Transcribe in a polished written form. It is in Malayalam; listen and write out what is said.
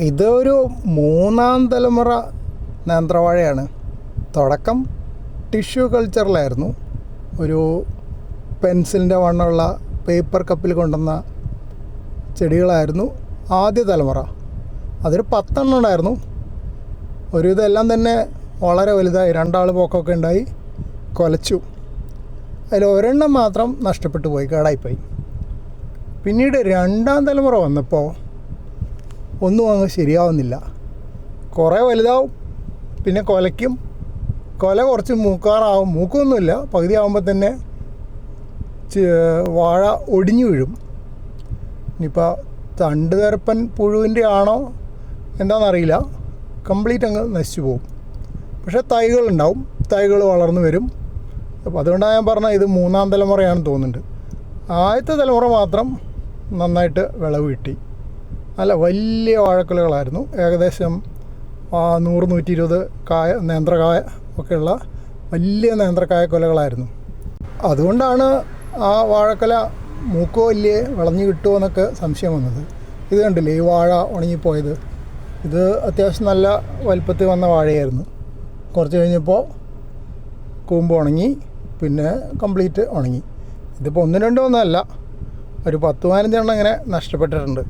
ഇതൊരു മൂന്നാം തലമുറ നേന്ത്രവാഴയാണ്. തുടക്കം ടിഷ്യൂ കൾച്ചറിലായിരുന്നു. ഒരു പെൻസിലിൻ്റെ വണ്ണമുള്ള പേപ്പർ കപ്പിൽ കൊണ്ടുവന്ന ചെടികളായിരുന്നു ആദ്യ തലമുറ. അതൊരു 10 ഉണ്ടായിരുന്നു. ഒരു ഇതെല്ലാം തന്നെ വളരെ വലുതായി, 2 ആൾ പൊക്കമൊക്കെ ഉണ്ടായി, കുലച്ചു. അതിൽ ഒരെണ്ണം മാത്രം നഷ്ടപ്പെട്ടു പോയി, കേടായിപ്പോയി. പിന്നീട് 2ാം തലമുറ വന്നപ്പോൾ ഒന്നും അങ്ങ് ശരിയാവുന്നില്ല. കുറേ വലുതാവും, പിന്നെ കുലയ്ക്കും. കുല കുറച്ച് മൂക്കാറാവും, മൂക്കൊന്നുമില്ല, പകുതി ആകുമ്പോൾ തന്നെ വാഴ ഒടിഞ്ഞു വീഴും. ഇനിയിപ്പോൾ തണ്ട് തരപ്പൻ പുഴുവിൻ്റെ ആണോ എന്താണെന്നറിയില്ല, കംപ്ലീറ്റ് അങ്ങ് നശിച്ചു പോകും. പക്ഷേ തൈകളുണ്ടാവും, തൈകൾ വളർന്നു വരും. അപ്പോൾ അതുകൊണ്ടാണ് ഞാൻ പറഞ്ഞത് ഇത് 3ാം തലമുറയാണെന്ന് തോന്നുന്നുണ്ട്. ആദ്യത്തെ തലമുറ മാത്രം നന്നായിട്ട് വിളവ് കിട്ടി. നല്ല വലിയ വാഴക്കുലകളായിരുന്നു. ഏകദേശം 100-120 കായ, നേന്ത്രക്കായ ഒക്കെയുള്ള വലിയ നേന്ത്രക്കായ കുലകളായിരുന്നു. അതുകൊണ്ടാണ് ആ വാഴക്കുല മൂക്കോ ഇല്ലേ, വിളഞ്ഞു കിട്ടുമോ എന്നൊക്കെ സംശയം വന്നത്. ഇത് കണ്ടില്ലേ, ഈ വാഴ ഉണങ്ങിപ്പോയത്. ഇത് അത്യാവശ്യം നല്ല വലുപ്പത്തിൽ വന്ന വാഴയായിരുന്നു. കുറച്ച് കഴിഞ്ഞപ്പോൾ കൂമ്പ് ഉണങ്ങി, പിന്നെ കംപ്ലീറ്റ് ഉണങ്ങി. ഇതിപ്പോൾ 1-2 ഒന്നല്ല, ഒരു 10-15 എണ്ണം ഇങ്ങനെ നഷ്ടപ്പെട്ടിട്ടുണ്ട്.